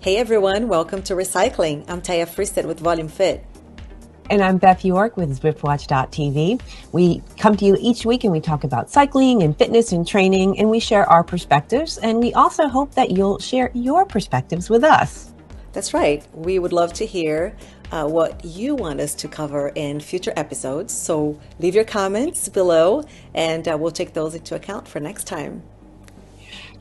Hey everyone, welcome to Recycling. I'm Theia Friestedt with Volume Fit. And I'm Beth York with ZwiftWatch.tv. We come to you each week and we talk about cycling and fitness and training, and we share our perspectives. And we also hope that you'll share your perspectives with us. That's right. We would love to hear what you want us to cover in future episodes. So leave your comments below and we'll take those into account for next time.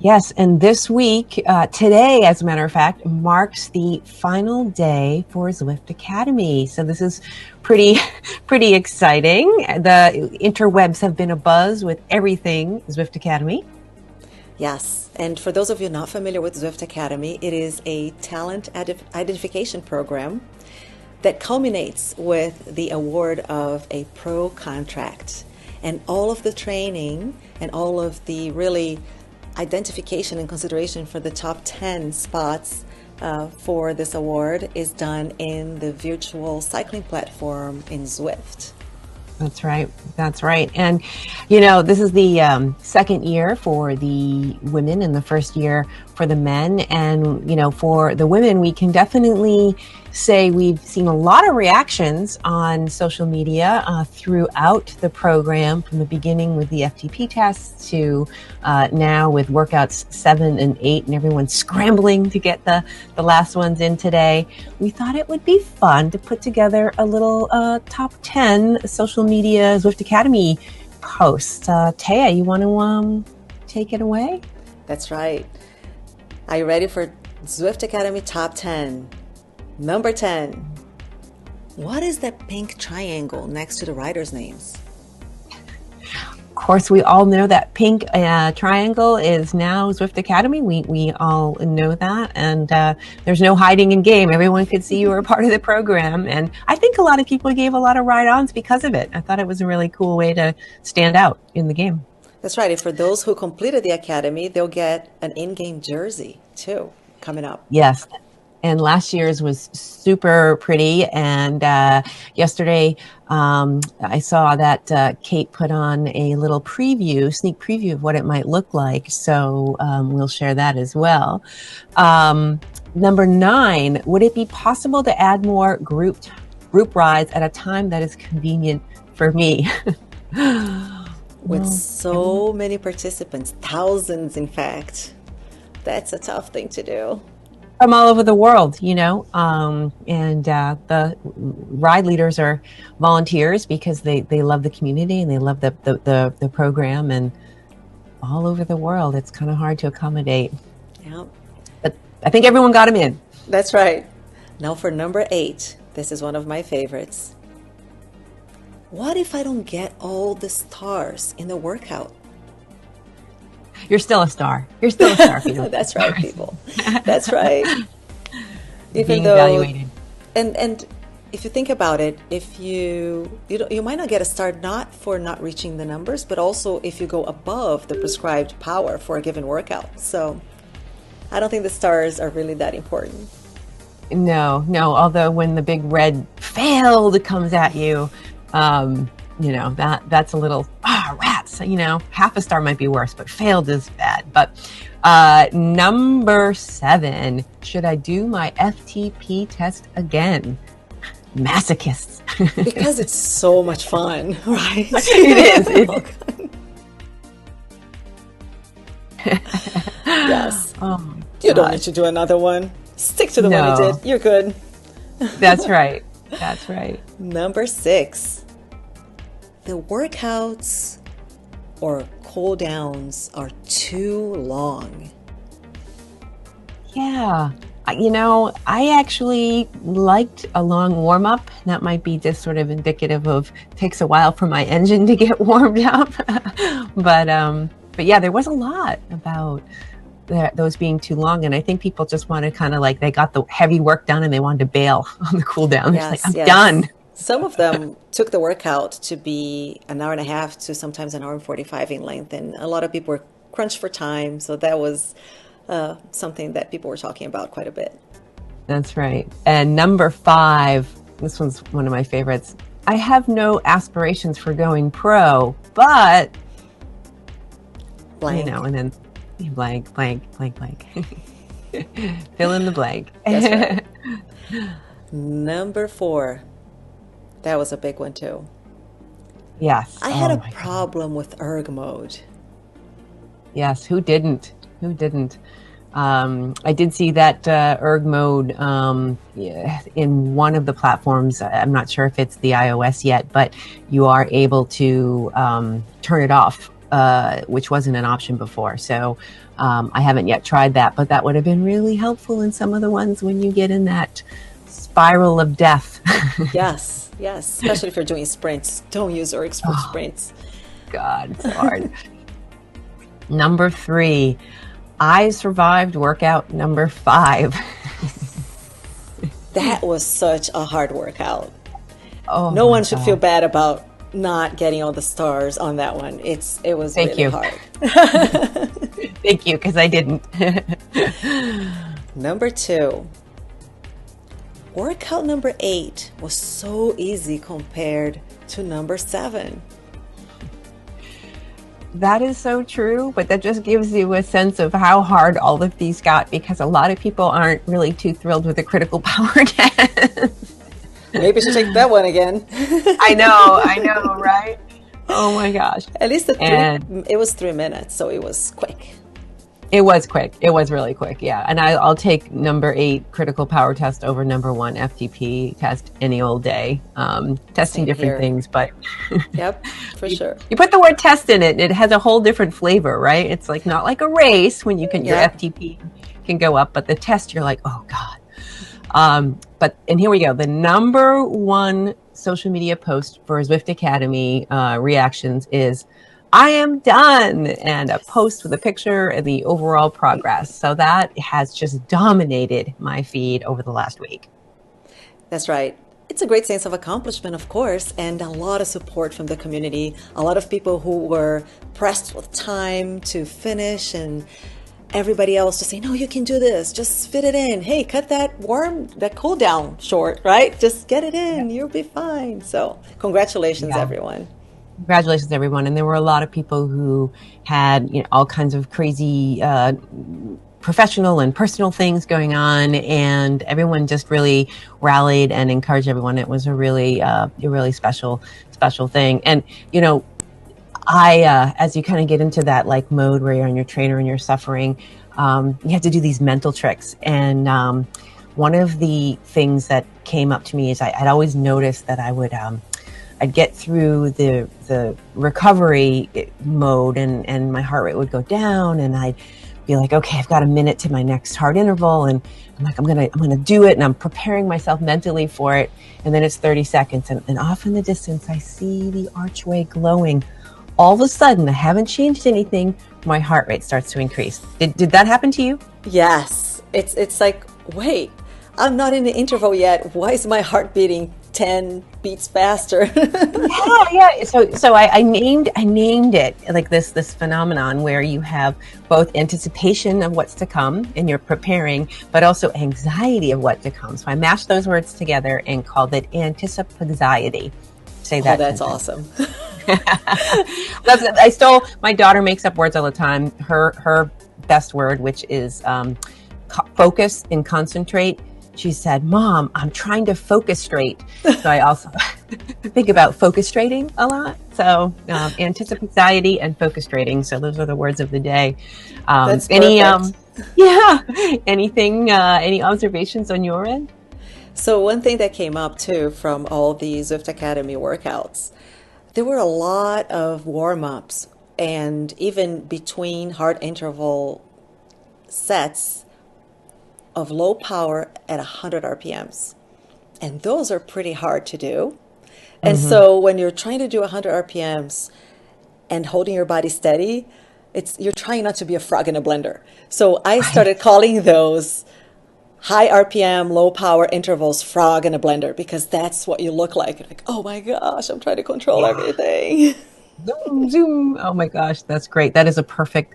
Yes, and this week, today, as a matter of fact, marks the final day for Zwift Academy. So this is pretty exciting. The interwebs have been abuzz with everything Zwift Academy. Yes, and for those of you not familiar with Zwift Academy, it is a talent identification program that culminates with the award of a pro contract. And all of the training and all of the really identification and consideration for the top 10 spots for this award is done in the virtual cycling platform in Zwift. That's right. And, you know, this is the second year for the women and the first year for the men. And, you know, for the women, we can definitely say we've seen a lot of reactions on social media throughout the program, from the beginning with the FTP tests to now with workouts 7 and 8, and everyone scrambling to get the last ones in today. We thought it would be fun to put together a little top 10 social media Zwift Academy posts. Theia, you want to take it away? That's right. Are you ready for Zwift Academy Top 10? Number 10. What is that pink triangle next to the riders' names? Of course, we all know that pink triangle is now Zwift Academy. We all know that, and there's no hiding in game. Everyone could see you were a part of the program, and I think a lot of people gave a lot of ride-ons because of it. I thought it was a really cool way to stand out in the game. That's right. And for those who completed the academy, they'll get an in-game jersey too coming up. Yes. And last year's was super pretty. And yesterday, I saw that Kate put on a little sneak preview of what it might look like. So we'll share that as well. Number 9, would it be possible to add more group rides at a time that is convenient for me? With so many participants, thousands in fact, that's a tough thing to do. From all over the world, you know, and the ride leaders are volunteers because they love the community and they love the program, and all over the world, it's kind of hard to accommodate. Yeah. But I think everyone got them in. That's right. Now for number 8, this is one of my favorites. What if I don't get all the stars in the workout? You're still a star. You're still a star. That's right, people. That's right. Being evaluated. And if you think about it, if you might not get a star not for not reaching the numbers, but also if you go above the prescribed power for a given workout. So I don't think the stars are really that important. No. Although when the big red failed comes at you, you know, that's a little, rats, you know, half a star might be worse, but failed is bad. But number 7, should I do my FTP test again? Masochists. Because it's so much fun, right? It is. Yes. Oh, you don't need to do another one. Stick to the one you did. You're good. That's right. Number 6. The workouts or cool downs are too long. Yeah. You know, I actually liked a long warm up. That might be just sort of indicative of it takes a while for my engine to get warmed up. But yeah, there was a lot about those being too long. And I think people just want to kind of like, they got the heavy work done and they wanted to bail on the cool down. Yes, it's like, I'm done. Some of them took the workout to be an hour and a half to sometimes an hour and 45 in length. And a lot of people were crunched for time. So that was something that people were talking about quite a bit. That's right. And number 5, this one's one of my favorites. I have no aspirations for going pro, but blank. You know, and then blank. Fill in the blank. That's right. Number 4. That was a big one too. Yes. I had Oh a my God. problem with erg mode. Yes. Who didn't? Who didn't? I did see that erg mode yeah, in one of the platforms. I'm not sure if it's the iOS yet, but you are able to turn it off, which wasn't an option before. So I haven't yet tried that, but that would have been really helpful in some of the ones when you get in that spiral of death. Yes, yes, especially if you're doing sprints. Don't use ergs for Oh, sprints. God, it's hard. Number 3, I survived workout number 5. That was such a hard workout. Oh No my one should feel God. bad about not getting all the stars on that one. It was Thank really you. hard. Thank you, because I didn't. Number 2, workout number 8 was so easy compared to number 7. That is so true, but that just gives you a sense of how hard all of these got, because a lot of people aren't really too thrilled with the critical power test. Maybe I should take that one again. I know, right? Oh my gosh. At least And it was 3 minutes, so it was quick. it was quick. It was really quick. Yeah. And I'll take number 8 critical power test over number 1 FTP test any old day. Testing Same different here. things, but Yep, for sure. you put the word test in it, and it has a whole different flavor, right? It's like not like a race when your Yeah. FTP can go up, but the test, you're like, oh God. And here we go. The number 1 social media post for Zwift Academy reactions is, I am done, and a post with a picture and the overall progress. So that has just dominated my feed over the last week. That's right. It's a great sense of accomplishment, of course, and a lot of support from the community. A lot of people who were pressed with time to finish, and everybody else to say, no, you can do this. Just fit it in. Hey, cut that cool down short, right? Just get it in. You'll be fine. So congratulations, Yeah. everyone. Congratulations, everyone. And there were a lot of people who had, all kinds of crazy professional and personal things going on, and everyone just really rallied and encouraged everyone. It was a really special thing. And I as you kind of get into that like mode where you're on your trainer and you're suffering, you have to do these mental tricks. And one of the things that came up to me is I'd always noticed that I'd get through the recovery mode, and my heart rate would go down, and I'd be like, okay, I've got a minute to my next hard interval, and I'm like, I'm gonna do it, and I'm preparing myself mentally for it, and then it's 30 seconds, and off in the distance I see the archway glowing. All of a sudden, I haven't changed anything, my heart rate starts to increase. Did that happen to you? Yes. It's like, wait, I'm not in the interval yet. Why is my heart beating 10 beats faster? Yeah. So I named it like this phenomenon where you have both anticipation of what's to come and you're preparing, but also anxiety of what to come. So I mashed those words together and called it anticipatoxiety. Say that. Oh, that's awesome. I stole, my daughter makes up words all the time. Her best word, which is focus and concentrate. She said, Mom, I'm trying to focus straight. So I also think about focus-strating a lot. So anticipatoxiety and focus-strating. So those are the words of the day. That's perfect. Anything, any observations on your end? So one thing that came up too from all the Zwift Academy workouts, there were a lot of warm-ups, and even between hard interval sets of low power at 100 RPMs. And those are pretty hard to do. And so when you're trying to do 100 RPMs and holding your body steady, you're trying not to be a frog in a blender. So I started calling those high RPM, low power intervals frog in a blender, because that's what you look like. You're like, oh my gosh, I'm trying to control everything. Zoom, zoom. Oh my gosh, that's great. That is a perfect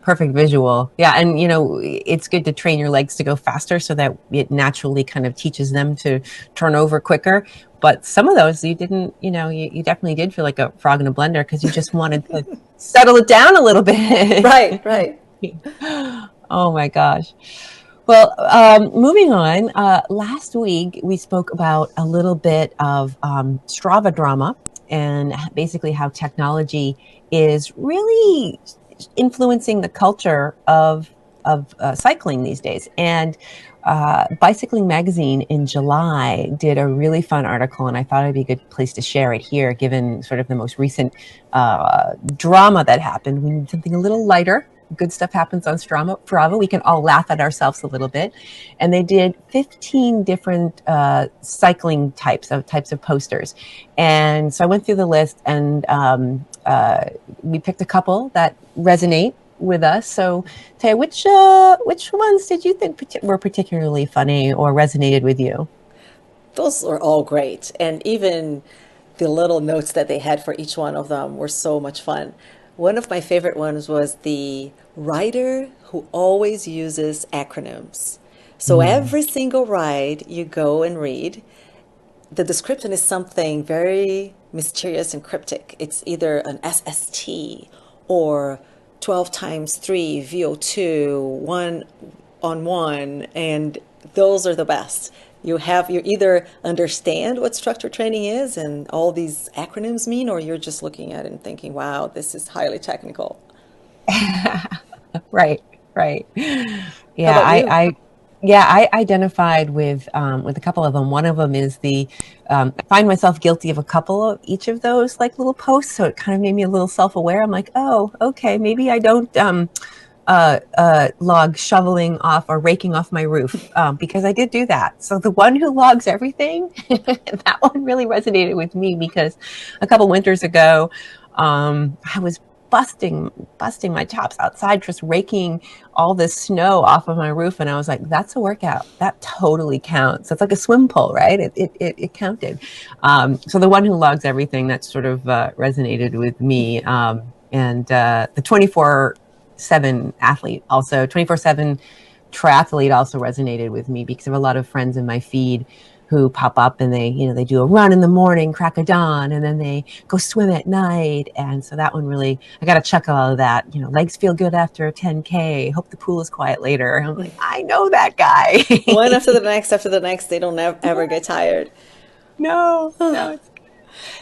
visual. Yeah, and it's good to train your legs to go faster so that it naturally kind of teaches them to turn over quicker. But some of those you didn't, you definitely did feel like a frog in a blender because you just wanted to settle it down a little bit. Right. Oh my gosh. Well, moving on. Last week we spoke about a little bit of Strava drama and basically how technology is really influencing the culture of cycling these days. And Bicycling Magazine in July did a really fun article, and I thought it'd be a good place to share it here, given sort of the most recent drama that happened. We need something a little lighter. Good stuff happens on Strava. We can all laugh at ourselves a little bit. And they did 15 different cycling types of posters. And so I went through the list, and we picked a couple that resonate with us. So, Theia, which ones did you think were particularly funny or resonated with you? Those are all great. And even the little notes that they had for each one of them were so much fun. One of my favorite ones was the writer who always uses acronyms. So Mm, every single ride you go and read, the description is something very mysterious and cryptic. It's either an SST or 12 times 3 VO2, 1 on 1, and those are the best. You either understand what structured training is and all these acronyms mean, or you're just looking at it and thinking, wow, this is highly technical. right, right. How Yeah, about you? I identified with a couple of them. One of them is I find myself guilty of a couple of each of those like little posts, so it kind of made me a little self-aware. I'm like, oh, okay, maybe I don't log shoveling off or raking off my roof because I did do that. So the one who logs everything, that one really resonated with me because a couple winters ago, I was busting my chops outside, just raking all this snow off of my roof, and I was like, "That's a workout. That totally counts. It's like a swim pull, right? It counted." So the one who logs everything, that sort of resonated with me. And the 24/7 athlete, also 24/7 triathlete, also resonated with me because I have a lot of friends in my feed who pop up and they do a run in the morning, crack of dawn, and then they go swim at night. And so that one really, I got a chuckle out of that. Legs feel good after a 10K. Hope the pool is quiet later. I'm like, I know that guy. One after the next, they don't ever get tired. No, no, it's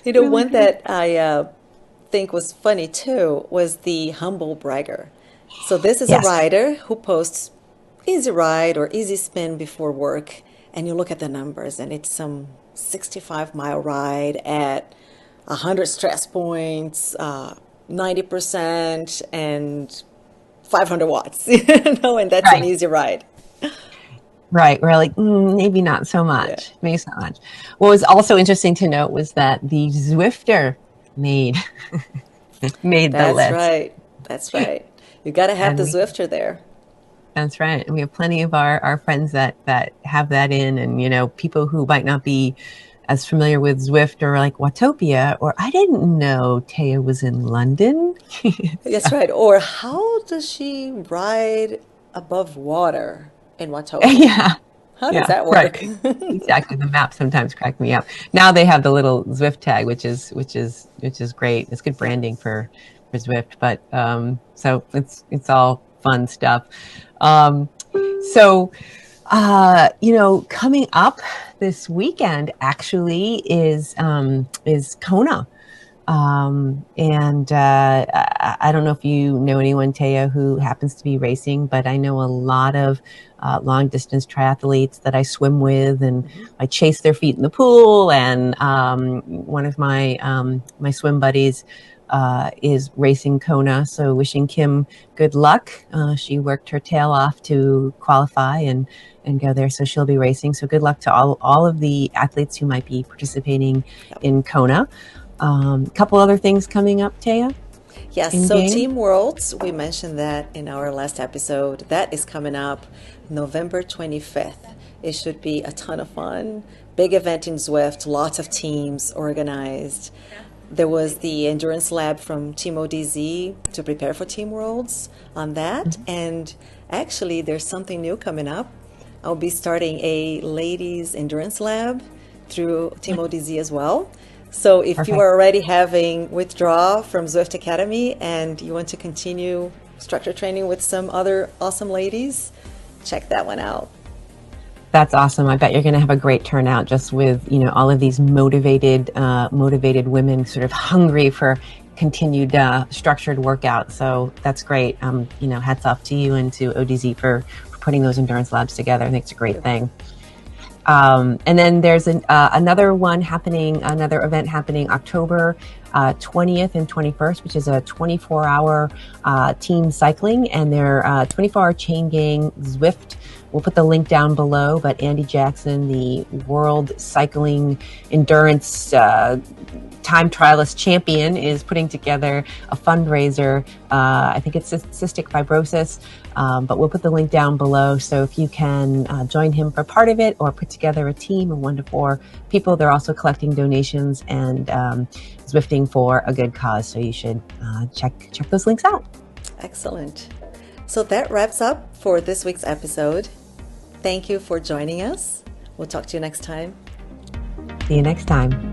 really One good. that I think was funny too was the humble bragger. So this is a Yes, rider who posts easy ride or easy spin before work, and you look at the numbers, and it's some 65-mile ride at 100 stress points, 90%, and 500 watts. And that's an right. easy ride. Right. We're like, maybe not so Yeah, much. Maybe not much. What was also interesting to note was that the Zwifter made made the that's list. right. That's right. You got to have And the Zwifter there. that's right. And we have plenty of our friends that have that in, and people who might not be as familiar with Zwift or like Watopia, or I didn't know Taya was in London. So, That's right. Or how does she ride above water in Watopia? yeah, How does yeah, that right. work? Exactly. The map sometimes crack me up. Now they have the little Zwift tag, which is great. It's good branding for Zwift, but so it's all fun stuff. Um, so coming up this weekend actually is Kona. And I don't know if you know anyone, Taya, who happens to be racing, but I know a lot of long distance triathletes that I swim with, and I chase their feet in the pool. And one of my swim buddies is racing Kona, so wishing Kim good luck. She worked her tail off to qualify and go there, so she'll be racing. So good luck to all of the athletes who might be participating in Kona. A couple other things coming up, Taya, Yes, in so game. Team Worlds, we mentioned that in our last episode. That is coming up November 25th. It should be a ton of fun. Big event in Zwift, lots of teams organized. There was the endurance lab from Team ODZ to prepare for Team Worlds on that. And actually, there's something new coming up. I'll be starting a ladies endurance lab through Team ODZ as well. So if you Perfect. are already having withdraw from Zwift Academy and you want to continue structure training with some other awesome ladies, check that one out. That's awesome. I bet you're going to have a great turnout just with, all of these motivated women sort of hungry for continued structured workout. So that's great. Hats off to you and to ODZ for putting those endurance labs together. I think it's a great thing. And then there's another event happening October 20th and 21st, which is a 24-hour team cycling, and they're 24-hour chain gang Zwift. We'll put the link down below, but Andy Jackson, the world cycling endurance time trialist champion, is putting together a fundraiser. I think it's cystic fibrosis, but we'll put the link down below. So if you can join him for part of it or put together a team of 1 to 4 people, they're also collecting donations and Zwifting for a good cause. So you should check those links out. Excellent. So that wraps up for this week's episode. Thank you for joining us. We'll talk to you next time. See you next time.